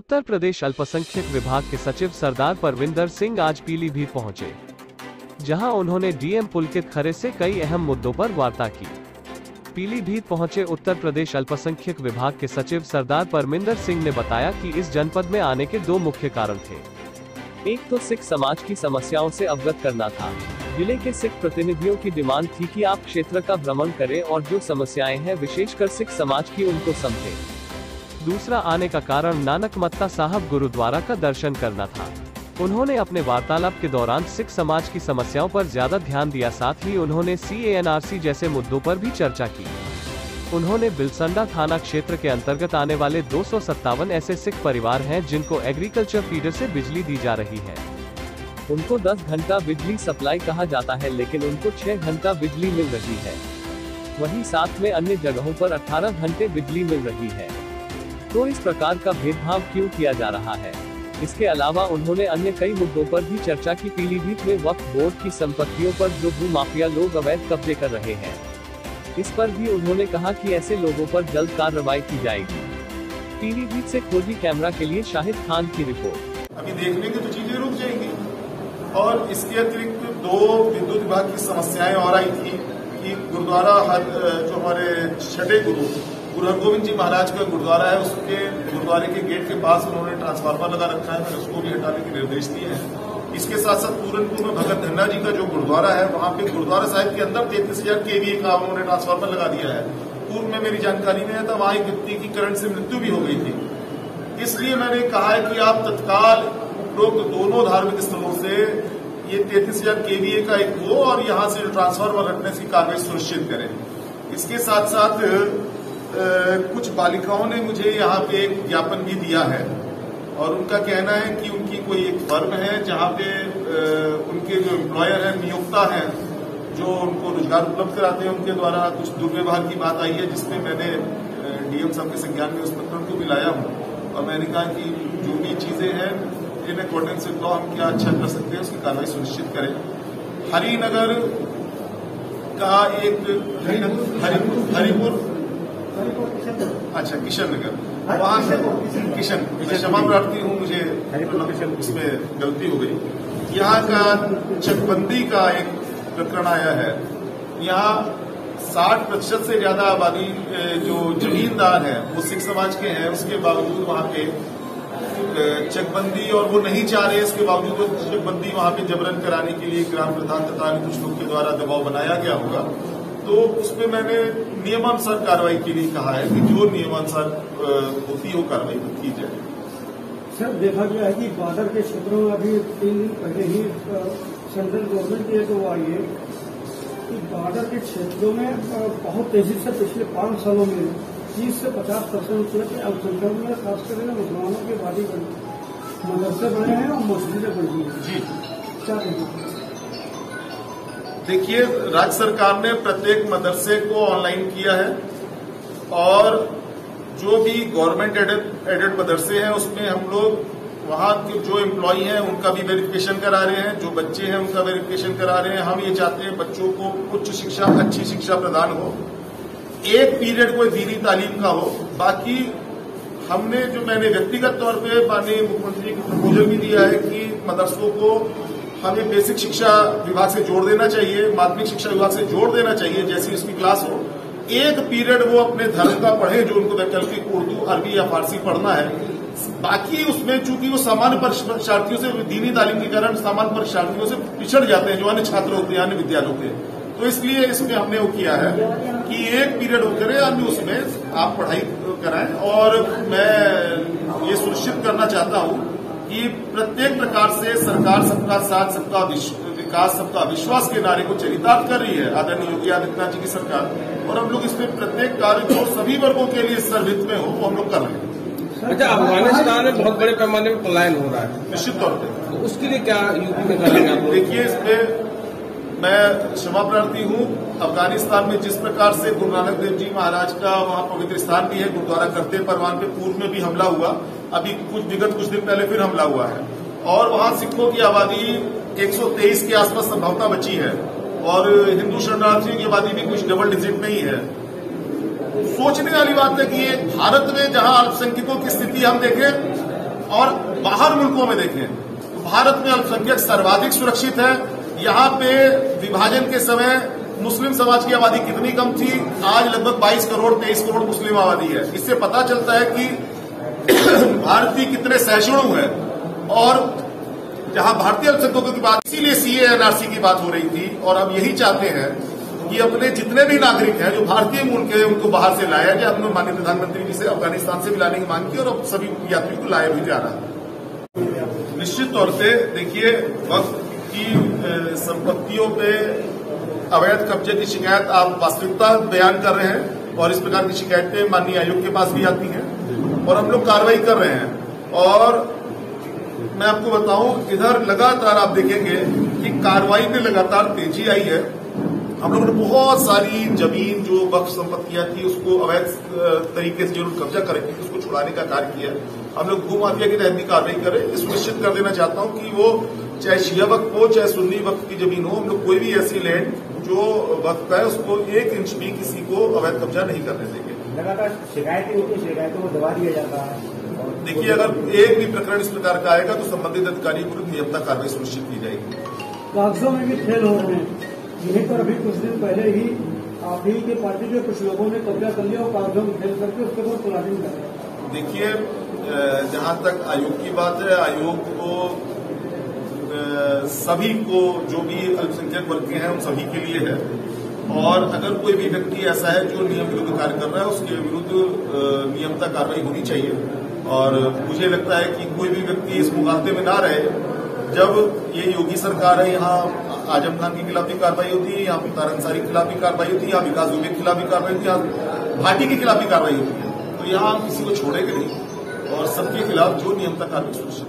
उत्तर प्रदेश अल्पसंख्यक विभाग के सचिव सरदार परविंदर सिंह आज पीलीभीत पहुंचे, जहां उन्होंने डीएम पुलकित खरे से कई अहम मुद्दों पर वार्ता की। पीलीभीत पहुंचे उत्तर प्रदेश अल्पसंख्यक विभाग के सचिव सरदार परविंदर सिंह ने बताया कि इस जनपद में आने के दो मुख्य कारण थे। एक तो सिख समाज की समस्याओं से अवगत करना था। जिले के सिख प्रतिनिधियों की डिमांड थी कि आप क्षेत्र का भ्रमण करें और जो समस्याएं हैं विशेषकर सिख समाज की उनको समझें। दूसरा आने का कारण नानक मत्ता साहब गुरुद्वारा का दर्शन करना था। उन्होंने अपने वार्तालाप के दौरान सिख समाज की समस्याओं पर ज्यादा ध्यान दिया, साथ ही उन्होंने CANRC जैसे मुद्दों पर भी चर्चा की। उन्होंने बिलसंडा थाना क्षेत्र के अंतर्गत आने वाले 257 ऐसे सिख परिवार हैं जिनको एग्रीकल्चर फीडर से बिजली दी जा रही है। उनको 10 घंटा बिजली सप्लाई कहा जाता है, लेकिन उनको 6 घंटा बिजली मिल रही है। वहीं साथ में अन्य जगहों पर 18 घंटे बिजली मिल रही है। तो इस प्रकार का भेदभाव क्यों किया जा रहा है? इसके अलावा उन्होंने अन्य कई मुद्दों पर भी चर्चा की। पीलीभीत में वक्फ बोर्ड की संपत्तियों पर जो भू माफिया लोग अवैध कब्जे कर रहे हैं, इस पर भी उन्होंने कहा कि ऐसे लोगों पर जल्द कार्रवाई की जाएगी। पीलीभीत से खोजी कैमरा के लिए शाहिद खान की रिपोर्ट। अभी देख लेंगे तो चीजें रुक जाएंगी। और इसके अतिरिक्त दो विद्युत विभाग की समस्याएं और आई थी कि गुरुद्वारा जो हमारे छठे गुरु हरगोविंद जी महाराज का गुरुद्वारा है, उसके गुरुद्वारे के गेट के पास उन्होंने ट्रांसफार्मर लगा रखा है, मैंने उसको भी हटाने के निर्देश दिए हैं। इसके साथ साथ पूरनपुर में भगत धन्ना जी का जो गुरुद्वारा है, वहां पे गुरुद्वारा साहिब के अंदर 33,000 kVA का उन्होंने ट्रांसफार्मर लगा दिया है। पूर्व में मेरी जानकारी में है तो वहां एक व्यक्ति की करंट से मृत्यु भी हो गई थी। इसलिए मैंने कहा है कि आप तत्काल उपरोक्त दोनों धार्मिक स्थलों से ये 33,000 kVA का एक हो और यहां से ट्रांसफार्मर रखने की कार्रवाई सुनिश्चित करें। इसके साथ साथ कुछ बालिकाओं ने मुझे यहाँ पे एक ज्ञापन भी दिया है और उनका कहना है कि उनकी कोई एक फर्म है जहाँ पे उनके जो एम्प्लॉयर हैं, नियोक्ता हैं, जो उनको रोजगार उपलब्ध कराते हैं, उनके द्वारा कुछ दुर्व्यवहार की बात आई है, जिसमें मैंने डीएम साहब के संज्ञान में उस प्रकरण को भी लाया हूँ। और मैंने कहा कि जो भी चीजें हैं इन अकॉर्डिंग विद लॉ हम क्या अच्छा कर सकते हैं उसकी कार्रवाई सुनिश्चित करें। हरिनगर का एक हरिपुर अच्छा किशन नगर, वहां से किशन क्षमा प्रार्थी हूँ, मुझे इसमें गलती हो गई। यहाँ का चकबंदी का एक प्रकरण आया है। यहाँ 60% से ज्यादा आबादी जो जमींदार है वो सिख समाज के हैं, उसके बावजूद वहाँ पे चकबंदी और वो नहीं चाह रहे, इसके बावजूद वो चकबंदी वहाँ पे जबरन कराने के लिए ग्राम प्रधान तथा कुछ लोग के द्वारा दबाव बनाया गया होगा। तो उसमें मैंने नियमानुसार कार्रवाई के लिए कहा है कि जो नियमानुसार होती है वो कार्रवाई की जाए। सर, देखा गया है कि बॉर्डर के क्षेत्रों में अभी 3 दिन पहले ही सेंट्रल गवर्नमेंट की एक वो आई है कि बॉर्डर के क्षेत्रों में बहुत तेजी से पिछले 5 सालों में 30 से 50% के अल्पसंख्यकों में खासकर मुसलमानों की आबादी मदरसे बने हैं और मस्जिदें बनी हैं। जी, क्या कहेंगे? देखिए, राज्य सरकार ने प्रत्येक मदरसे को ऑनलाइन किया है और जो भी गवर्नमेंट एडेड मदरसे हैं उसमें हम लोग वहां के जो एम्प्लॉई हैं उनका भी वेरिफिकेशन करा रहे हैं, जो बच्चे हैं उनका वेरिफिकेशन करा रहे हैं। हम ये चाहते हैं बच्चों को उच्च शिक्षा, अच्छी शिक्षा प्रदान हो, एक पीरियड कोई दीनी तालीम का हो। बाकी हमने जो मैंने व्यक्तिगत तौर पे माननीय मुख्यमंत्री को प्रपोजल भी दिया है कि मदरसों को हमें बेसिक शिक्षा विभाग से जोड़ देना चाहिए, माध्यमिक शिक्षा विभाग से जोड़ देना चाहिए, जैसी उसकी क्लास हो। एक पीरियड वो अपने धर्म का पढ़े जो उनको वैकल्पिक उर्दू, अरबी या फारसी पढ़ना है। बाकी उसमें चूंकि वो सामान्य परीक्षार्थियों से, दीनी तालीम के कारण सामान्य परीक्षार्थियों से पिछड़ जाते हैं, जो अन्य छात्र होते हैं, अन्य विद्यालयों के। तो इसलिए इसमें हमने वो किया है कि एक पीरियड वो करे, अन्य उसमें आप पढ़ाई कराएं। और मैं ये सुनिश्चित करना चाहता हूं कि प्रत्येक प्रकार से सरकार सबका साथ, सबका विकास, सबका विश्वास के नारे को चरितार्थ कर रही है आदरणीय योगी आदित्यनाथ जी की सरकार। और हम लोग इसमें प्रत्येक कार्य जो सभी वर्गों के लिए सर्वहित में हो वो हम लोग कर रहे हैं। अच्छा, अफगानिस्तान में बहुत बड़े पैमाने पर पलायन हो रहा है, निश्चित तौर पर, तो उसके लिए क्या यूपी में करेंगे आप? देखिए, इसमें मैं क्षमा प्रार्थी हूँ। अफगानिस्तान में जिस प्रकार से गुरु नानक देव जी महाराज का वहाँ पवित्र स्थान भी है, गुरुद्वारा करते परवान पे पूर्व में भी हमला हुआ, अभी विगत कुछ दिन पहले फिर हमला हुआ है और वहाँ सिखों की आबादी 123 के आसपास संभवता बची है और हिंदू शरणार्थियों की आबादी भी कुछ डबल डिजिट में ही है। सोचने वाली बात है कि ये भारत में जहां अल्पसंख्यकों की स्थिति हम देखें और बाहर मुल्कों में देखें तो भारत में अल्पसंख्यक सर्वाधिक सुरक्षित है। यहाँ पे विभाजन के समय मुस्लिम समाज की आबादी कितनी कम थी, आज लगभग 22 करोड़ 23 करोड़ मुस्लिम आबादी है। इससे पता चलता है कि भारतीय कितने सहिष्णु है। और जहां भारतीय अल्पसंख्यकों की बात, इसीलिए सीए एनआरसी की बात हो रही थी, और अब यही चाहते हैं कि अपने जितने भी नागरिक हैं जो भारतीय मूल के, उनको बाहर से लाया जाए। हमने माननीय प्रधानमंत्री जी से अफगानिस्तान से भी लाने की मांग की और अब सभी यात्रियों को लाया भी जा रहा है। निश्चित तौर से देखिए, वक्त की संपत्तियों पे अवैध कब्जे की शिकायत आप वास्तविकता बयान कर रहे हैं, और इस प्रकार की शिकायतें माननीय आयोग के पास भी आती हैं और हम लोग कार्रवाई कर रहे हैं। और मैं आपको बताऊं, इधर लगातार आप देखेंगे कि कार्रवाई में लगातार तेजी आई है। हम लोगों ने बहुत सारी जमीन जो वक्फ संपत्तियां थी उसको अवैध तरीके से जरूर कब्जा करेंगे, उसको छुड़ाने का कार्य किया। हम लोग भू माफिया की तहत भी कार्रवाई कर रहे हैं। सुनिश्चित कर देना चाहता हूं कि वो चाहे शिया वक्फ हो चाहे सुन्नी वक्फ की जमीन हो, हम लोग कोई भी ऐसी लैंड जो वक्फ का है उसको 1 इंच भी किसी को अवैध कब्जा नहीं करने देंगे। लगातार शिकायतें होती, शिकायतों को दबा दिया जाता है। देखिए, अगर एक भी प्रकरण इस प्रकार का आएगा तो संबंधित अधिकारी को नियमता कार्रवाई सुनिश्चित की जाएगी। कागजों में भी खेल हो रहे हैं। यहीं पर अभी कुछ दिन पहले ही आप ही के पार्टी के कुछ लोगों ने कब्जा कर लिया और कागजों में खेल करके उसके बाद प्लानिंग कर रहे। देखिए, जहां तक आयोग की बात है, आयोग को सभी को, जो भी अल्पसंख्यक वर्ग के हैं उन सभी के लिए है। और अगर कोई भी व्यक्ति ऐसा है जो नियम विरुद्ध कार्य कर रहा है, उसके विरुद्ध नियमता कार्रवाई होनी चाहिए। और मुझे लगता है कि कोई भी व्यक्ति इस मुगालते में ना रहे। जब ये योगी सरकार है, यहाँ आजम खान के खिलाफ भी कार्रवाई होती है, यहाँ मुख्तार अंसारी के खिलाफ भी कार्रवाई होती है, यहाँ विकास दुबे के खिलाफ भी कार्रवाई होती है, यहाँ भाटी के खिलाफ भी कार्रवाई होती है। तो यहाँ हम किसी को छोड़ेंगे नहीं और सबके खिलाफ जो नियमता कार्रवाई सुनिश्चित